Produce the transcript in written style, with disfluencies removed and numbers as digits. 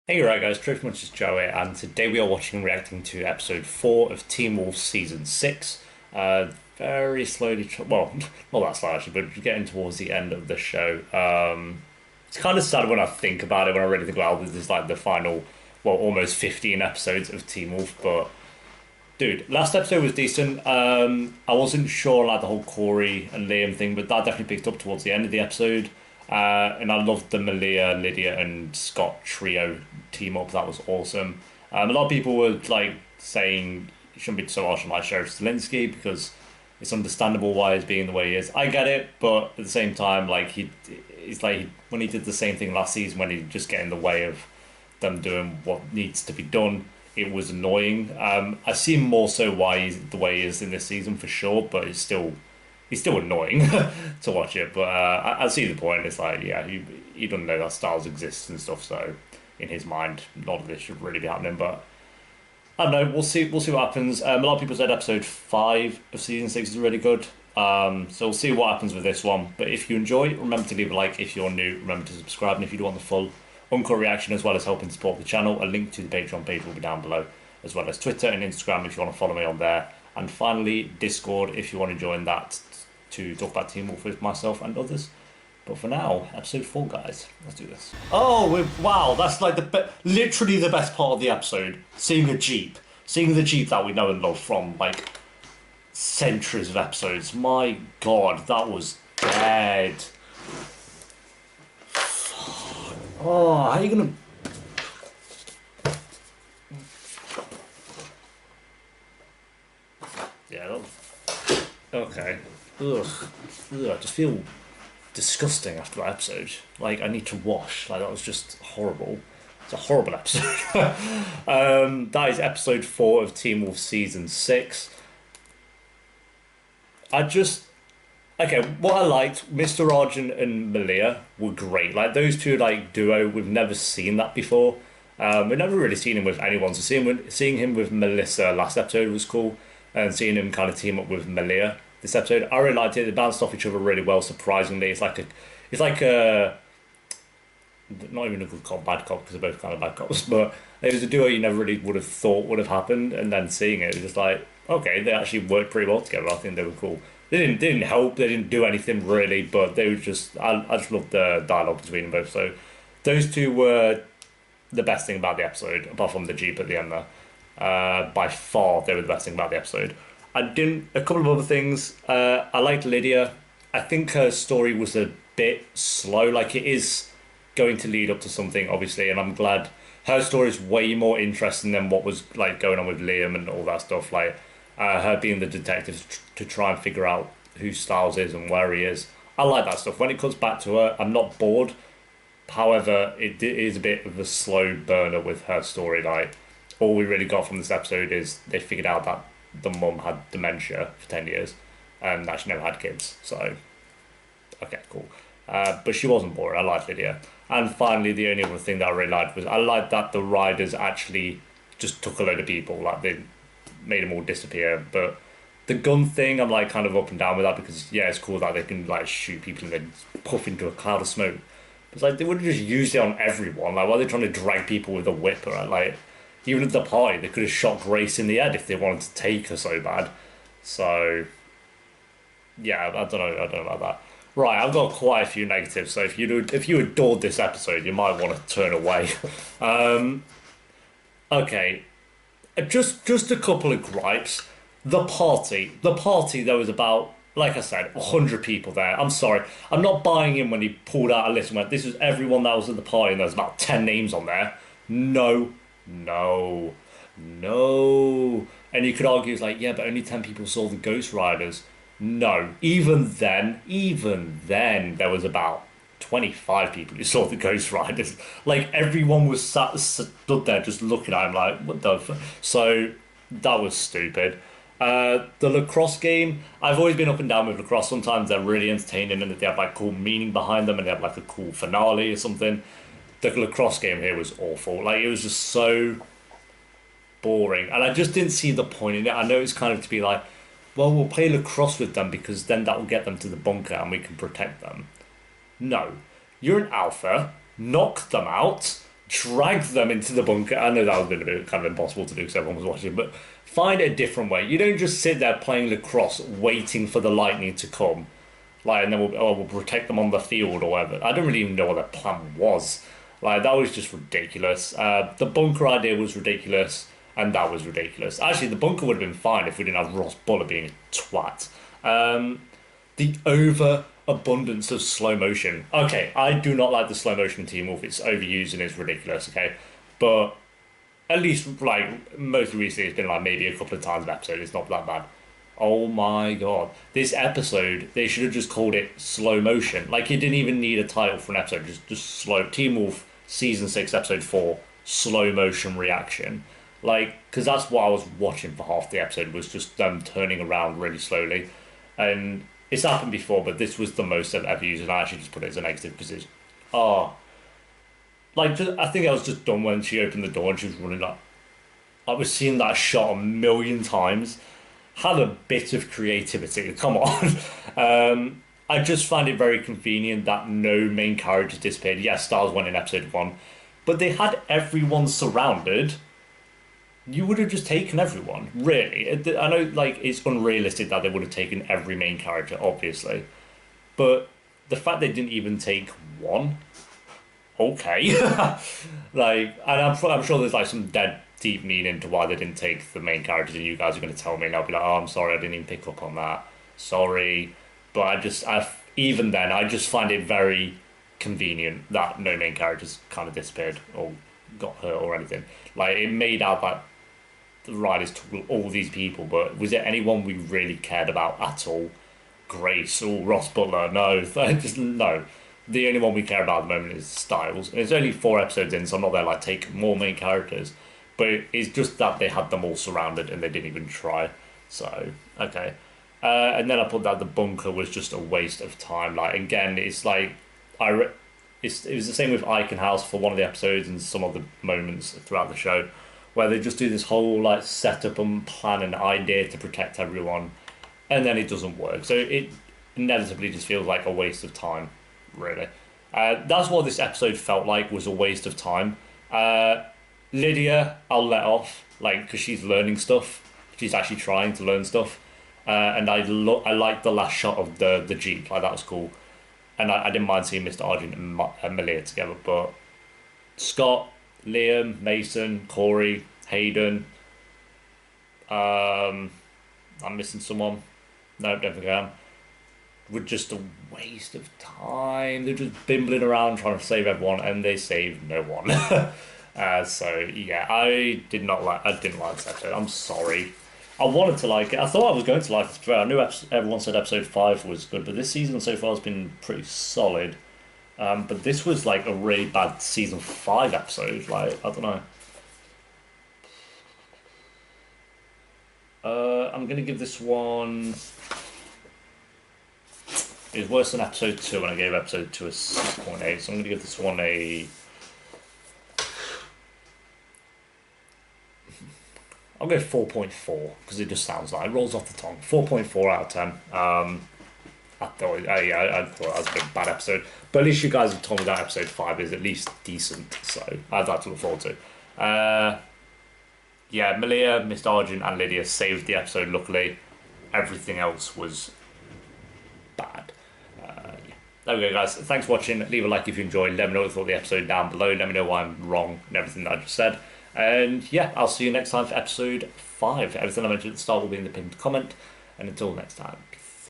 Hey, right guys, pretty much just Joe here, and today we are watching and reacting to episode 4 of Teen Wolf Season 6. Very slowly, well, not that slow actually, but getting towards the end of the show. It's kind of sad when I think about it, when I really think about it, this is like the final, well, almost 15 episodes of Teen Wolf, but dude, last episode was decent. I wasn't sure like the whole Corey and Liam thing, but that definitely picked up towards the end of the episode. And I loved the Malia, Lydia, and Scott trio team up. That was awesome. A lot of people were like saying it shouldn't be so harsh on like Sheriff Stilinski because it's understandable why he's being the way he is. I get it, but at the same time, like it's like when he did the same thing last season when he just get in the way of them doing what needs to be done. It was annoying. I see more so why he's the way he is in this season for sure, but it's still annoying to watch it. But I see the point. It's like yeah, he doesn't know that Styles exists and stuff. So in his mind, none of this should really be happening. But I don't know. We'll see what happens. A lot of people said episode 5 of season 6 is really good. So we'll see what happens with this one. But if you enjoy, remember to leave a like. If you're new, remember to subscribe. And if you do want the full Uncut reaction as well as helping support the channel, a link to the Patreon page will be down below, as well as Twitter and Instagram if you want to follow me on there. And finally, Discord if you want to join that to talk about Team Wolf with myself and others. But for now, episode 4, guys. Let's do this. Oh, wow, that's like literally the best part of the episode. Seeing a Jeep. Seeing the Jeep that we know and love from, like, centuries of episodes. My God, that was dead. Oh, how are you gonna... Yeah, okay. Ugh. Ugh, I just feel disgusting after that episode. Like, I need to wash. Like, that was just horrible. It's a horrible episode. That is episode 4 of Teen Wolf Season 6. I just... Okay, what I liked, Mr. Argent and Malia were great. Like, those two, like, duo, we've never seen that before. We've never really seen him with anyone. So seeing him with Melissa last episode was cool. And seeing him kind of team up with Malia this episode, I really liked it. They bounced off each other really well, surprisingly. It's like a not even a good cop, bad cop, because they're both kind of bad cops, but it was a duo you never really would have thought would have happened, and then seeing it was just like, okay, they actually worked pretty well together. I think they were cool. They didn't help, they didn't do anything really, but they were just, I just loved the dialogue between them both. So those two were the best thing about the episode, apart from the Jeep at the end there. By far, they were the best thing about the episode. A couple of other things. I liked Lydia. I think her story was a bit slow. Like, it is going to lead up to something, obviously, and I'm glad her story is way more interesting than what was like going on with Liam and all that stuff. Like, her being the detective to try and figure out who Styles is and where he is. I like that stuff. When it comes back to her, I'm not bored. However, it is a bit of a slow burner with her story. Like, all we really got from this episode is they figured out that the mum had dementia for 10 years and that she never had kids. So, okay, cool. But she wasn't boring. I liked Lydia. And finally, the only other thing that I really liked was I liked that the riders actually just took a load of people. Like, they made them all disappear. But the gun thing, I'm like kind of up and down with that because, yeah, it's cool that they can like shoot people and then puff into a cloud of smoke. It's like they would have just used it on everyone. Like, why are they trying to drag people with a whip? Right? Like, even at the party, they could have shot Grace in the head if they wanted to take her so bad. So, yeah, I don't know. I don't know about that. Right, I've got quite a few negatives. So if you adored this episode, you might want to turn away. um, okay, just a couple of gripes. The party. There was about, like I said, 100 people there. I'm sorry, I'm not buying in when he pulled out a list and went, "This was everyone that was at the party," and there's about 10 names on there. No, no, no. And you could argue it's like, yeah, but only 10 people saw the Ghost Riders. No, even then, there was about 25 people who saw the Ghost Riders. Like, everyone was stood there just looking at him like, what the So, that was stupid. The lacrosse game, I've always been up and down with lacrosse. Sometimes they're really entertaining and they have like cool meaning behind them and they have like a cool finale or something. The lacrosse game here was awful. Like, it was just so boring. And I just didn't see the point in it. I know it's kind of to be like, well, we'll play lacrosse with them because then that will get them to the bunker and we can protect them. No. You're an alpha. Knock them out. drag them into the bunker. I know that would have been a bit kind of impossible to do because everyone was watching, but find a different way. You don't just sit there playing lacrosse waiting for the lightning to come, like, and then we'll protect them on the field or whatever. I don't really even know what their plan was. Like, that was just ridiculous. The bunker idea was ridiculous, and that was ridiculous. Actually, the bunker would have been fine if we didn't have Ross Buller being a twat. The overabundance of slow motion. Okay, I do not like the slow motion in Teen Wolf. It's overused and it's ridiculous, okay? But at least, like, most recently, it's been, like, maybe a couple of times an episode. It's not that bad. Oh my god. This episode, they should have just called it Slow Motion. Like, it didn't even need a title for an episode. Just slow. Teen Wolf, Season 6, Episode 4, Slow Motion Reaction. Like, because that's what I was watching for half the episode, was just them turning around really slowly. And it's happened before, but this was the most I've ever used, and I actually just put it as a negative position. Oh, like, I think I was just done when she opened the door and she was running like. I was seeing that shot a million times. Had a bit of creativity, come on. I just find it very convenient that no main characters disappeared. Yes, Stars went in episode 1, but they had everyone surrounded. You would have just taken everyone, really. I know, like, it's unrealistic that they would have taken every main character, obviously, but the fact they didn't even take one, okay. Like, and I'm sure there's like some dead deep meaning to why they didn't take the main characters, and you guys are going to tell me, and I'll be like, oh, I'm sorry, I didn't even pick up on that. Sorry, but even then, I just find it very convenient that no main characters kind of disappeared or got hurt or anything. Like, it made out that the writers took all these people, but was there anyone we really cared about at all? Grace or Ross Butler? No, just no. The only one we care about at the moment is Styles. And it's only 4 episodes in, so I'm not there like take more main characters. But it's just that they had them all surrounded and they didn't even try. So, okay. And then I put that the bunker was just a waste of time. Like, again, it's like it was the same with Icon House for one of the episodes and some of the moments throughout the show, where they just do this whole like setup and plan and idea to protect everyone, and then it doesn't work. So it inevitably just feels like a waste of time, really. That's what this episode felt like, was a waste of time. Lydia, I'll let off, like, because she's learning stuff. She's actually trying to learn stuff. And I like the last shot of the Jeep, like, that was cool. And I didn't mind seeing Mr. Argent and Malia together, but Scott, Liam, Mason, Corey, Hayden, I'm missing someone. No, don't think I am. Were just a waste of time. They're just bimbling around trying to save everyone, and they saved no one. So yeah, I didn't like this episode. I'm sorry. I wanted to like it. I thought I was going to like it. I knew everyone said episode 5 was good, but this season so far has been pretty solid. But this was like a really bad season 5 episode. Like, I don't know. I'm gonna give this one. It was worse than episode 2, and I gave episode 2 a 6.8. So I'm gonna give this one a. I'll go 4.4 because it just sounds like it rolls off the tongue. 4.4 out of 10. I thought, I thought that was a bit of a bad episode, but at least you guys have told me that episode 5 is at least decent, so I'd like to look forward to. Yeah, Malia, Mr. Argent, and Lydia saved the episode. Luckily, everything else was bad. Yeah. There we go, guys. Thanks for watching. Leave a like if you enjoyed. Let me know what you thought of the episode down below. Let me know why I'm wrong and everything that I just said. And yeah, I'll see you next time for episode 5. Everything I mentioned at the start will be in the pinned comment. And until next time, peace.